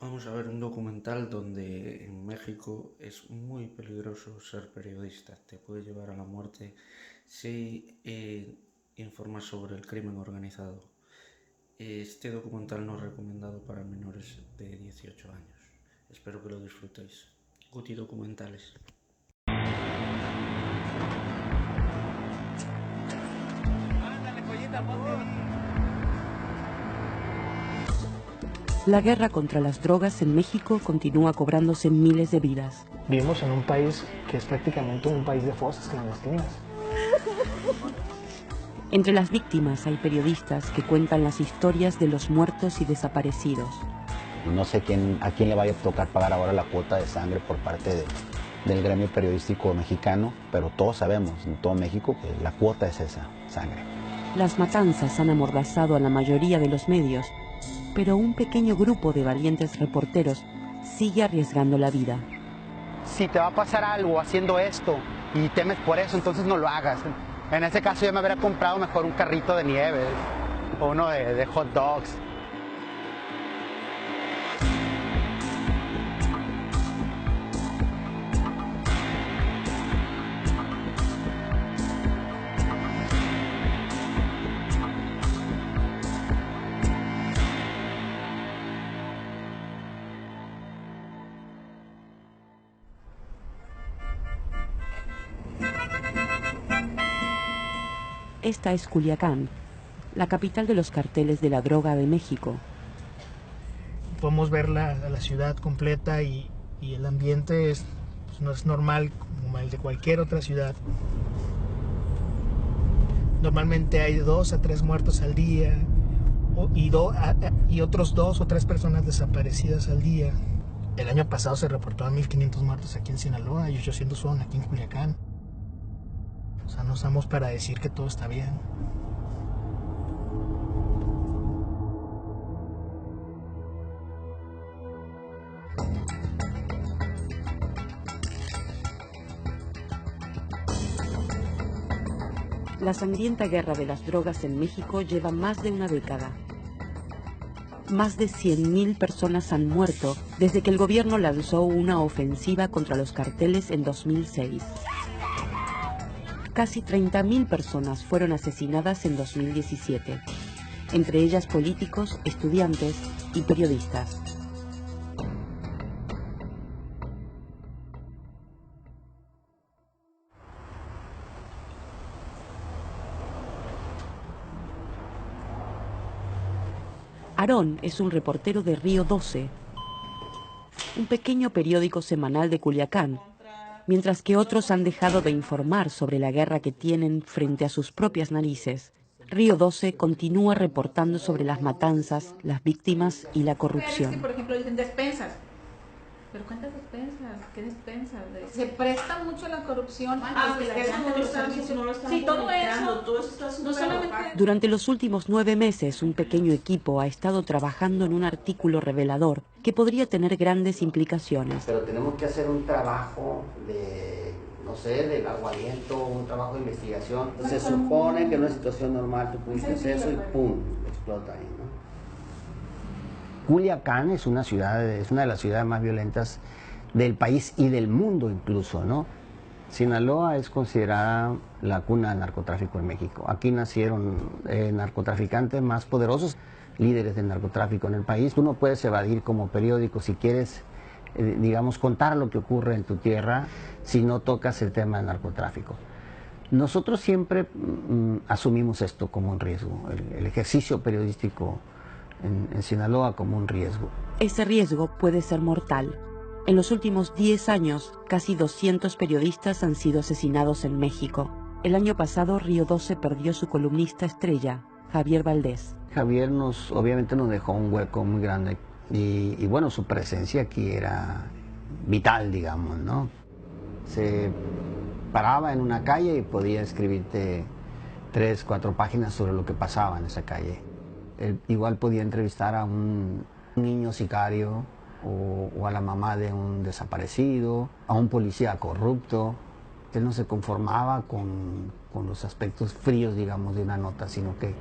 Vamos a ver un documental donde en México es muy peligroso ser periodista. Te puede llevar a la muerte si informas sobre el crimen organizado. Este documental no es recomendado para menores de 18 años. Espero que lo disfrutéis. Guti Documentales. La guerra contra las drogas en México continúa cobrándose miles de vidas. Vivimos en un país que es prácticamente un país de fosas clandestinas. Entre las víctimas hay periodistas que cuentan las historias de los muertos y desaparecidos. No sé a quién le vaya a tocar pagar ahora la cuota de sangre por parte del gremio periodístico mexicano, pero todos sabemos en todo México que la cuota es esa, sangre. Las matanzas han amordazado a la mayoría de los medios, pero un pequeño grupo de valientes reporteros sigue arriesgando la vida. Si te va a pasar algo haciendo esto y temes por eso, entonces no lo hagas. En ese caso yo me habría comprado mejor un carrito de nieve o uno de hot dogs. Esta es Culiacán, la capital de los carteles de la droga de México. Podemos ver la ciudad completa y el ambiente no es normal como el de cualquier otra ciudad. Normalmente hay 2 a 3 muertos al día y otros 2 o 3 personas desaparecidas al día. El año pasado se reportaron 1.500 muertos aquí en Sinaloa y 800 fueron aquí en Culiacán. O sea, no estamos para decir que todo está bien. La sangrienta guerra de las drogas en México lleva más de una década. Más de 100.000 personas han muerto desde que el gobierno lanzó una ofensiva contra los carteles en 2006. Casi 30.000 personas fueron asesinadas en 2017, entre ellas políticos, estudiantes y periodistas. Aarón es un reportero de Río 12, un pequeño periódico semanal de Culiacán, mientras que otros han dejado de informar sobre la guerra que tienen frente a sus propias narices. Río 12 continúa reportando sobre las matanzas, las víctimas y la corrupción. Por ejemplo, dicen despensas. ¿Pero cuántas despensas? ¿Qué despensas? Se presta mucho la corrupción. Eso no lo están Sí, todo publicando, eso. Está No solamente... Durante los últimos 9 meses, un pequeño equipo ha estado trabajando en un artículo revelador que podría tener grandes implicaciones. Pero tenemos que hacer un trabajo de, no sé, del aguamiento, un trabajo de investigación. Se supone que en una situación normal tú pudiste hacer eso y ¡pum!, explota ahí, ¿no? Culiacán es una de las ciudades más violentas del país y del mundo incluso, ¿no? Sinaloa es considerada la cuna del narcotráfico en México. Aquí nacieron narcotraficantes más poderosos, líderes del narcotráfico en el país. Tú no puedes evadir como periódico si quieres, digamos, contar lo que ocurre en tu tierra si no tocas el tema del narcotráfico. Nosotros siempre asumimos esto como un riesgo, el ejercicio periodístico en Sinaloa como un riesgo. Ese riesgo puede ser mortal. En los últimos 10 años, casi 200 periodistas han sido asesinados en México. El año pasado, Río 12 perdió su columnista estrella, Javier Valdés. Javier obviamente nos dejó un hueco muy grande y bueno, su presencia aquí era vital, digamos, ¿no? Se paraba en una calle y podía escribirte 3, 4 páginas sobre lo que pasaba en esa calle. Él igual podía entrevistar a un niño sicario o a la mamá de un desaparecido, a un policía corrupto. Él no se conformaba con los aspectos fríos, digamos, de una nota, sino que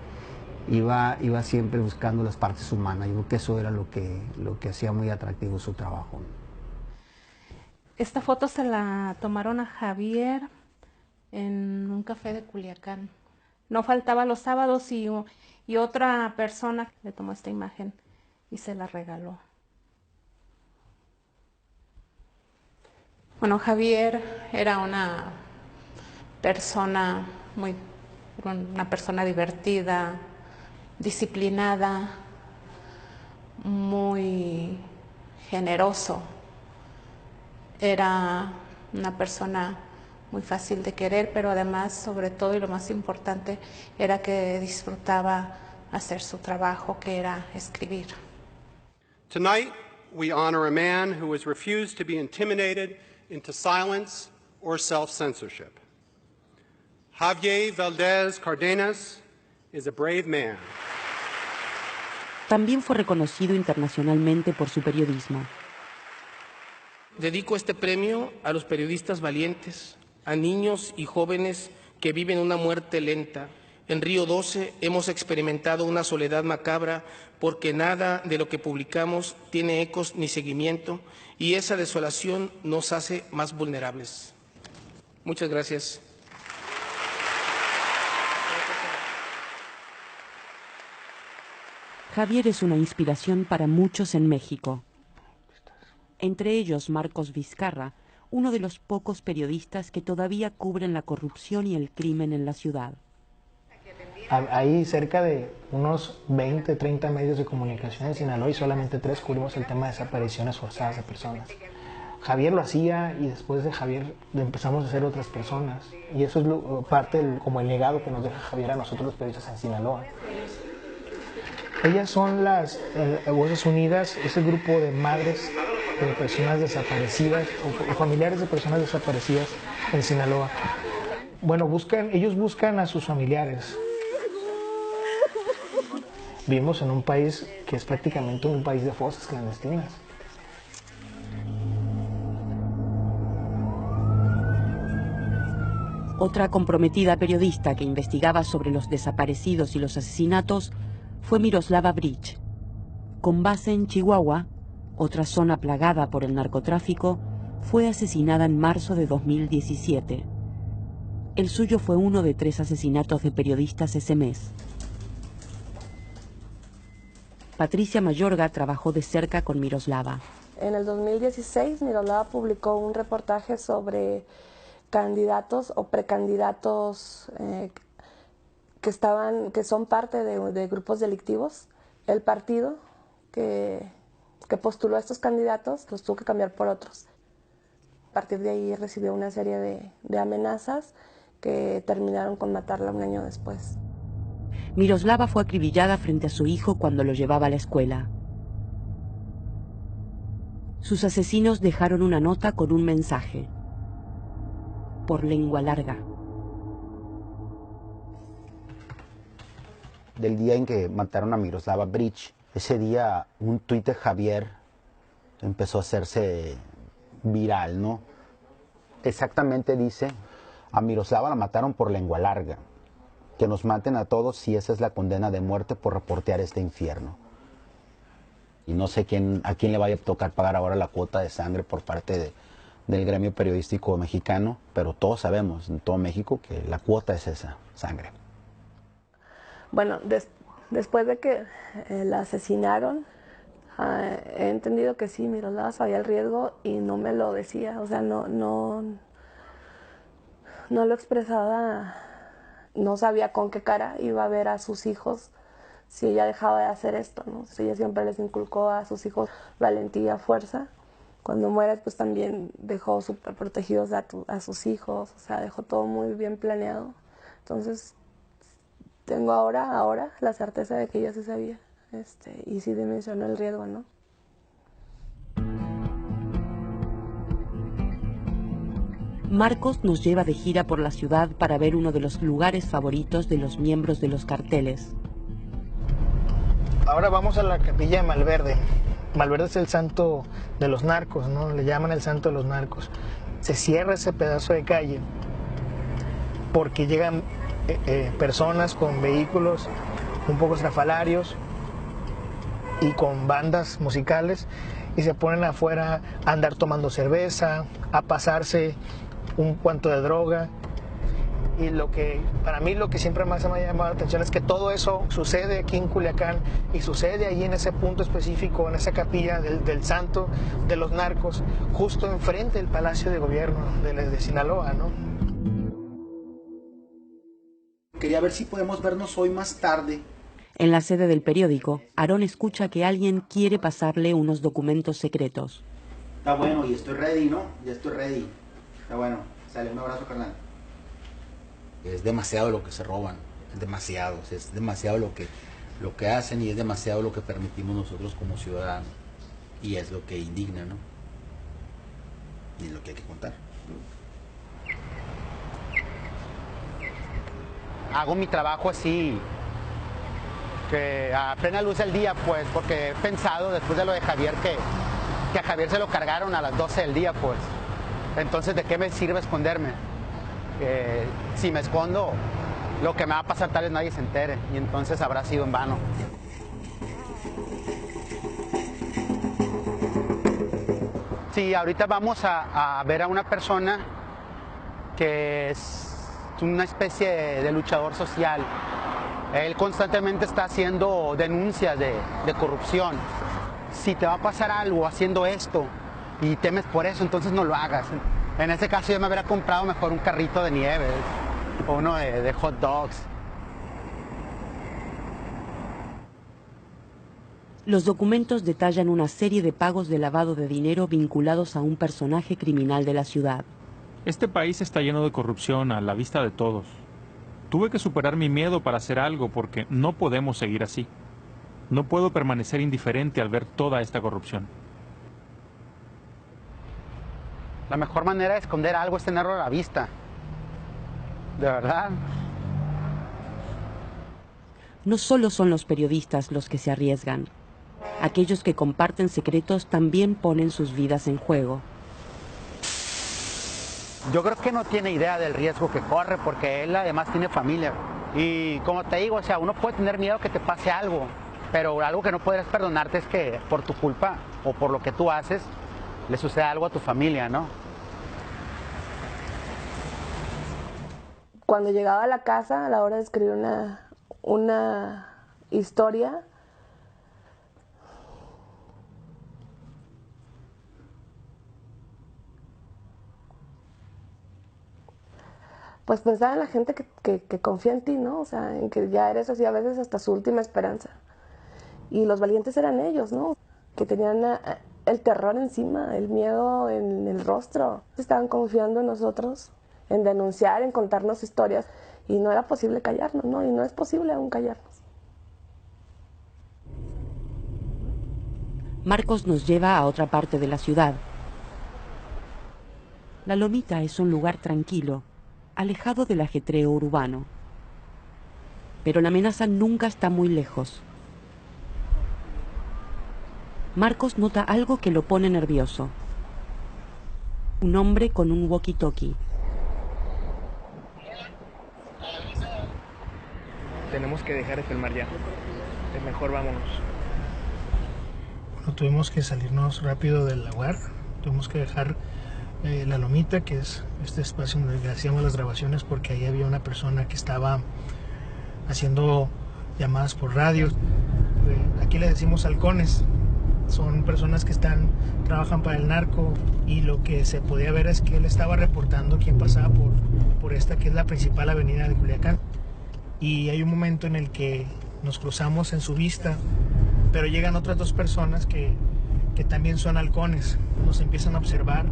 iba siempre buscando las partes humanas. Yo creo que eso era lo que hacía muy atractivo su trabajo. Esta foto se la tomaron a Javier en un café de Culiacán. No faltaba los sábados y otra persona le tomó esta imagen y se la regaló. Bueno, Javier era una persona divertida, disciplinada, muy generoso. Era una persona muy fácil de querer, pero además, sobre todo y lo más importante, era que disfrutaba hacer su trabajo, que era escribir. Tonight, we honor a man who has refused to be intimidated into silence or self-censorship. Javier Valdez Cárdenas is a brave man. También fue reconocido internacionalmente por su periodismo. Dedico este premio a los periodistas valientes, a niños y jóvenes que viven una muerte lenta. En Río 12 hemos experimentado una soledad macabra porque nada de lo que publicamos tiene ecos ni seguimiento y esa desolación nos hace más vulnerables. Muchas gracias. Javier es una inspiración para muchos en México. Entre ellos Marcos Vizcarra, uno de los pocos periodistas que todavía cubren la corrupción y el crimen en la ciudad. Hay cerca de unos 20, 30 medios de comunicación en Sinaloa y solamente 3 cubrimos el tema de desapariciones forzadas de personas. Javier lo hacía y después de Javier empezamos a hacer otras personas. Y eso es parte como el legado que nos deja Javier a nosotros los periodistas en Sinaloa. Ellas son las Voces Unidas, ese grupo de madres de personas desaparecidas o familiares de personas desaparecidas en Sinaloa. Bueno, ellos buscan a sus familiares. Vivimos en un país que es prácticamente un país de fosas clandestinas. Otra comprometida periodista que investigaba sobre los desaparecidos y los asesinatos fue Miroslava Bridge. Con base en Chihuahua, otra zona plagada por el narcotráfico, fue asesinada en marzo de 2017. El suyo fue uno de 3 asesinatos de periodistas ese mes. Patricia Mayorga trabajó de cerca con Miroslava. En el 2016, Miroslava publicó un reportaje sobre candidatos o precandidatos que son parte de grupos delictivos. El partido que postuló a estos candidatos los tuvo que cambiar por otros. A partir de ahí recibió una serie de amenazas que terminaron con matarla un año después. Miroslava fue acribillada frente a su hijo cuando lo llevaba a la escuela. Sus asesinos dejaron una nota con un mensaje: por lengua larga. Del día en que mataron a Miroslava Bridge, ese día un tuit de Javier empezó a hacerse viral, ¿no? Exactamente dice: a Miroslava la mataron por lengua larga. Que nos maten a todos si esa es la condena de muerte por reportear este infierno. Y no sé a quién le vaya a tocar pagar ahora la cuota de sangre por parte del gremio periodístico mexicano, pero todos sabemos en todo México que la cuota es esa, sangre. Bueno, después de que la asesinaron, he entendido que sí, Miroslava sabía el riesgo y no me lo decía, o sea, no lo expresaba. No sabía con qué cara iba a ver a sus hijos si ella dejaba de hacer esto, ¿no? Ella siempre les inculcó a sus hijos valentía, fuerza. Cuando muere, pues también dejó súper protegidos a sus hijos, o sea, dejó todo muy bien planeado. Entonces, tengo ahora la certeza de que ella sí sabía, y sí dimensionó el riesgo, ¿no? Marcos nos lleva de gira por la ciudad para ver uno de los lugares favoritos de los miembros de los carteles. Ahora vamos a la capilla de Malverde. Malverde es el santo de los narcos, ¿no? Le llaman el santo de los narcos. Se cierra ese pedazo de calle porque llegan personas con vehículos un poco estrafalarios y con bandas musicales, y se ponen afuera a andar tomando cerveza, a pasarse un cuanto de droga. Y para mí lo que siempre más me ha llamado la atención es que todo eso sucede aquí en Culiacán y sucede ahí en ese punto específico, en esa capilla del santo de los narcos, justo enfrente del Palacio de Gobierno de Sinaloa, ¿no? Quería ver si podemos vernos hoy más tarde. En la sede del periódico, Aarón escucha que alguien quiere pasarle unos documentos secretos. Está bueno, y estoy ready, ¿no? Ya estoy ready. Está bueno. Sale, un abrazo, carnal. Es demasiado lo que se roban, es demasiado lo que hacen y es demasiado lo que permitimos nosotros como ciudadanos. Y es lo que indigna, ¿no? Y es lo que hay que contar. Hago mi trabajo así, que a plena luz del día, pues, porque he pensado después de lo de Javier que a Javier se lo cargaron a las 12 del día, pues. Entonces, ¿de qué me sirve esconderme? Si me escondo, lo que me va a pasar tal vez nadie se entere y entonces habrá sido en vano. Sí, ahorita vamos a ver a una persona que es una especie de luchador social. Él constantemente está haciendo denuncias de corrupción. Si te va a pasar algo haciendo esto y temes por eso, entonces no lo hagas. En este caso yo me habría comprado mejor un carrito de nieve o uno de hot dogs. Los documentos detallan una serie de pagos de lavado de dinero vinculados a un personaje criminal de la ciudad. Este país está lleno de corrupción a la vista de todos. Tuve que superar mi miedo para hacer algo porque no podemos seguir así. No puedo permanecer indiferente al ver toda esta corrupción. La mejor manera de esconder algo es tenerlo a la vista. De verdad. No solo son los periodistas los que se arriesgan. Aquellos que comparten secretos también ponen sus vidas en juego. Yo creo que no tiene idea del riesgo que corre porque él además tiene familia. Y como te digo, o sea, uno puede tener miedo que te pase algo, pero algo que no podrás perdonarte es que por tu culpa o por lo que tú haces le suceda algo a tu familia, ¿no? Cuando llegaba a la casa, a la hora de escribir una historia, pues pensaba en la gente que confía en ti, ¿no? O sea, en que ya eres así a veces hasta su última esperanza. Y los valientes eran ellos, ¿no? Que tenían el terror encima, el miedo en el rostro. Estaban confiando en nosotros, en denunciar, en contarnos historias. Y no era posible callarnos, ¿no? Y no es posible aún callarnos. Marcos nos lleva a otra parte de la ciudad. La Lomita es un lugar tranquilo, alejado del ajetreo urbano. Pero la amenaza nunca está muy lejos. Marcos nota algo que lo pone nervioso. Un hombre con un walkie-talkie. Tenemos que dejar de filmar ya. Mejor vámonos. Bueno, tuvimos que salirnos rápido del lugar. Tuvimos que dejar la Lomita, que es este espacio donde hacíamos las grabaciones, porque ahí había una persona que estaba haciendo llamadas por radio. Aquí le decimos halcones. Son personas que trabajan para el narco, y lo que se podía ver es que él estaba reportando quién pasaba por esta, que es la principal avenida de Culiacán. Y hay un momento en el que nos cruzamos en su vista, pero llegan otras dos personas que también son halcones. Nos empiezan a observar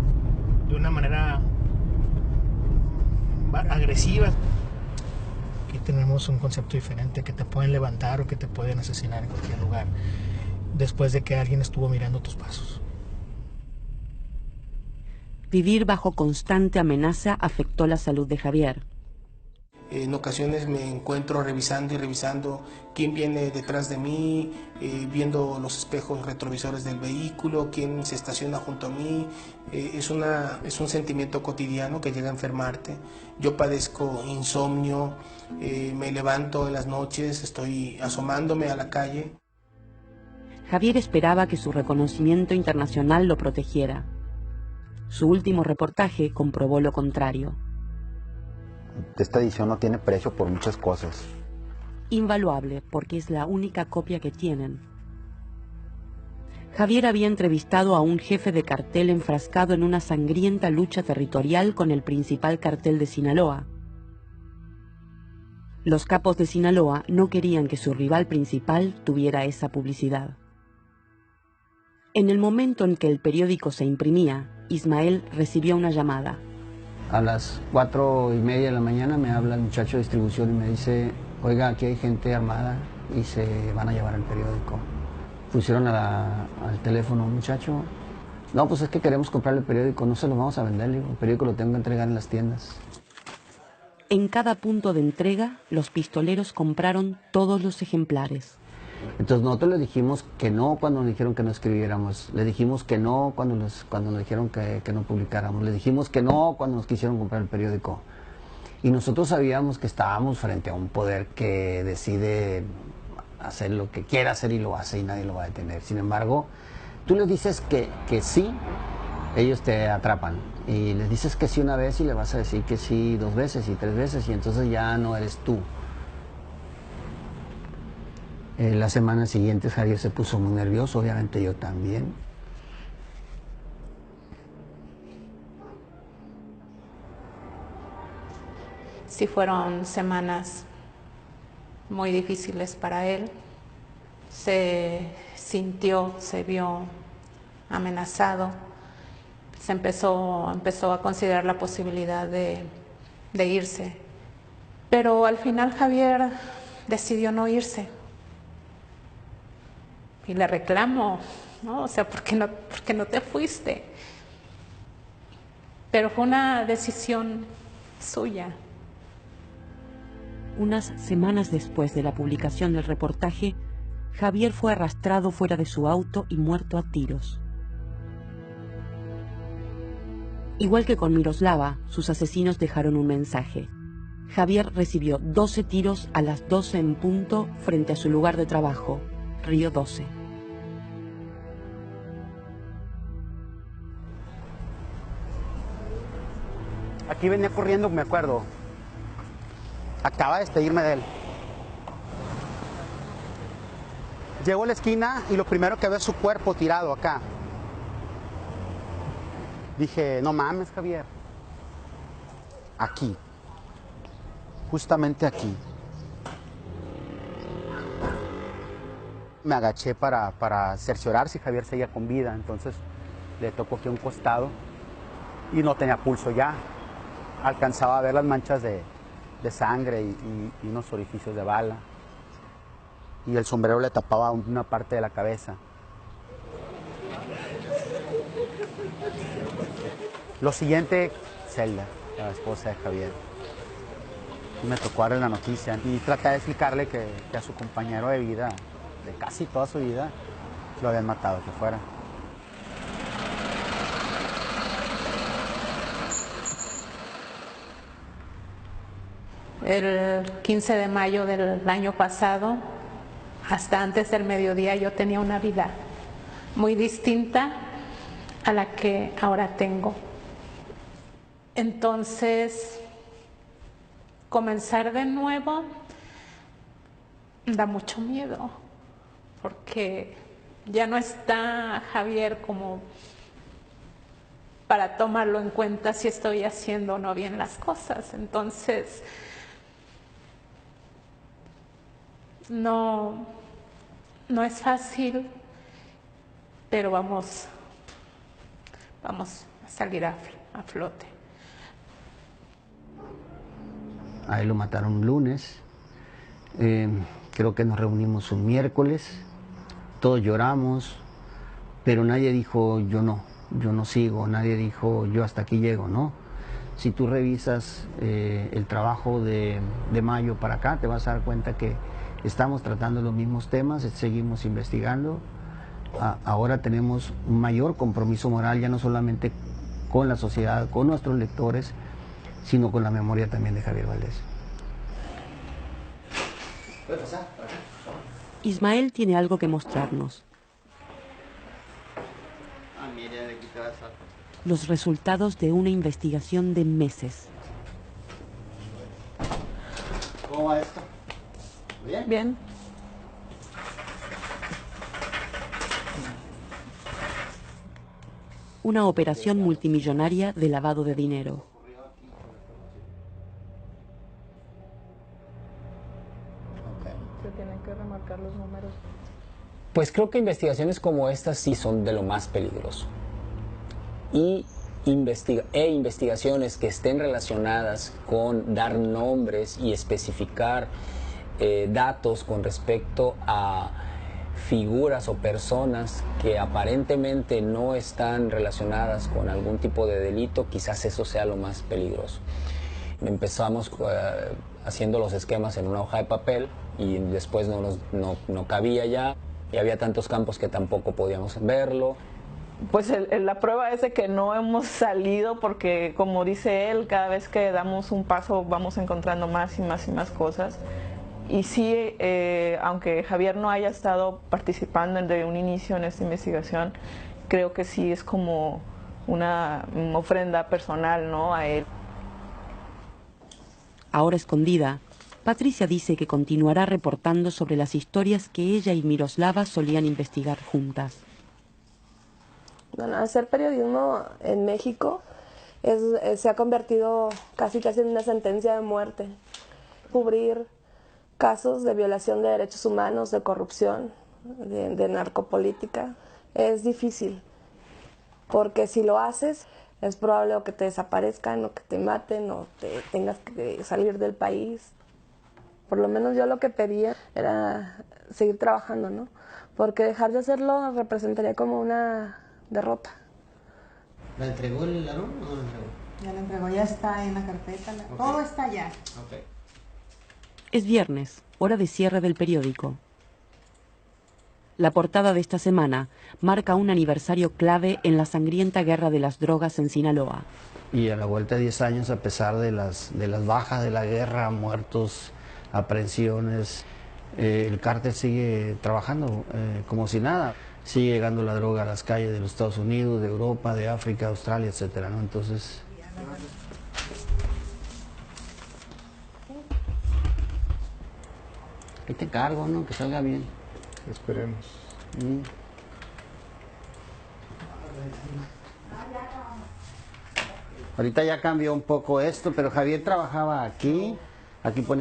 de una manera agresiva. Aquí tenemos un concepto diferente, que te pueden levantar o que te pueden asesinar en cualquier lugar después de que alguien estuvo mirando tus pasos. Vivir bajo constante amenaza afectó la salud de Javier. En ocasiones me encuentro revisando y revisando quién viene detrás de mí, viendo los espejos retrovisores del vehículo, quién se estaciona junto a mí. Es un sentimiento cotidiano que llega a enfermarte. Yo padezco insomnio, me levanto en las noches, estoy asomándome a la calle. Javier esperaba que su reconocimiento internacional lo protegiera. Su último reportaje comprobó lo contrario. Esta edición no tiene precio por muchas cosas. Invaluable, porque es la única copia que tienen. Javier había entrevistado a un jefe de cartel enfrascado en una sangrienta lucha territorial con el principal cartel de Sinaloa. Los capos de Sinaloa no querían que su rival principal tuviera esa publicidad. En el momento en que el periódico se imprimía, Ismael recibió una llamada. A las 4:30 de la mañana me habla el muchacho de distribución y me dice: oiga, aquí hay gente armada y se van a llevar el periódico. Pusieron al teléfono un muchacho. No, pues es que queremos comprar el periódico, no se lo vamos a vender, digo, el periódico lo tengo que entregar en las tiendas. En cada punto de entrega, los pistoleros compraron todos los ejemplares. Entonces nosotros les dijimos que no cuando nos dijeron que no escribiéramos, le dijimos que no cuando nos dijeron que no publicáramos, le dijimos que no cuando nos quisieron comprar el periódico. Y nosotros sabíamos que estábamos frente a un poder que decide hacer lo que quiera hacer y lo hace y nadie lo va a detener. Sin embargo, tú les dices que sí, ellos te atrapan. Y les dices que sí una vez y le vas a decir que sí 2 veces y 3 veces y entonces ya no eres tú. La semana siguiente Javier se puso muy nervioso, obviamente yo también. Sí, fueron semanas muy difíciles para él. Se sintió, se vio amenazado. Se empezó a considerar la posibilidad de irse. Pero al final Javier decidió no irse. Y le reclamo, ¿no? O sea, ¿por qué no te fuiste? Pero fue una decisión suya. Unas semanas después de la publicación del reportaje, Javier fue arrastrado fuera de su auto y muerto a tiros. Igual que con Miroslava, sus asesinos dejaron un mensaje. Javier recibió 12 tiros a las 12 en punto frente a su lugar de trabajo, Río 12. Aquí venía corriendo, me acuerdo. Acaba de despedirme de él. Llego a la esquina y lo primero que veo es su cuerpo tirado acá. Dije, no mames, Javier. Aquí. Justamente aquí. Me agaché para cerciorar si Javier seguía con vida. Entonces le tocó aquí a un costado y no tenía pulso ya. Alcanzaba a ver las manchas de sangre y unos orificios de bala. Y el sombrero le tapaba una parte de la cabeza. Lo siguiente, Zelda, la esposa de Javier. Y me tocó darle la noticia y traté de explicarle que a su compañero de vida, de casi toda su vida, lo habían matado, que fuera. El 15 de mayo del año pasado, hasta antes del mediodía, yo tenía una vida muy distinta a la que ahora tengo. Entonces, comenzar de nuevo da mucho miedo, porque ya no está Javier como para tomarlo en cuenta si estoy haciendo o no bien las cosas. Entonces, no es fácil, pero vamos a salir a flote. A él lo mataron un lunes, creo que nos reunimos un miércoles, todos lloramos, pero nadie dijo yo no sigo, nadie dijo yo hasta aquí llego, ¿no? Si tú revisas el trabajo de mayo para acá, te vas a dar cuenta que estamos tratando los mismos temas, seguimos investigando. Ahora tenemos un mayor compromiso moral, ya no solamente con la sociedad, con nuestros lectores, sino con la memoria también de Javier Valdés. Ismael tiene algo que mostrarnos. Los resultados de una investigación de meses. ¿Cómo va esto? ¿Bien? Bien. Una operación multimillonaria de lavado de dinero. Se tienen que remarcar los números. Pues creo que investigaciones como estas sí son de lo más peligroso. Y investigaciones que estén relacionadas con dar nombres y especificar datos con respecto a figuras o personas que aparentemente no están relacionadas con algún tipo de delito, quizás eso sea lo más peligroso. Empezamos haciendo los esquemas en una hoja de papel y después no cabía ya, y había tantos campos que tampoco podíamos verlo. Pues la prueba es de que no hemos salido porque, como dice él, cada vez que damos un paso vamos encontrando más y más y más cosas. Y sí, aunque Javier no haya estado participando desde un inicio en esta investigación, creo que sí es como una ofrenda personal, ¿no?, a él. Ahora escondida, Patricia dice que continuará reportando sobre las historias que ella y Miroslava solían investigar juntas. Bueno, hacer periodismo en México se ha convertido casi en una sentencia de muerte. Cubrir casos de violación de derechos humanos, de corrupción, de narcopolítica, es difícil. Porque si lo haces, es probable o que te desaparezcan, o que te maten, o te tengas que salir del país. Por lo menos yo lo que pedía era seguir trabajando, ¿no? Porque dejar de hacerlo representaría como una derrota. ¿La entregó el Aarón o no la entregó? Ya la entregó, ya está en la carpeta, todo está allá. Okay. Es viernes, hora de cierre del periódico. La portada de esta semana marca un aniversario clave en la sangrienta guerra de las drogas en Sinaloa. Y a la vuelta de 10 años, a pesar de las bajas de la guerra, muertos, aprehensiones, el cártel sigue trabajando como si nada. Sigue llegando la droga a las calles de los Estados Unidos, de Europa, de África, Australia, etcétera, ¿no? Entonces... ahí te encargo, ¿no? Que salga bien. Esperemos. Ahorita ya cambió un poco esto, pero Javier trabajaba aquí. Aquí pone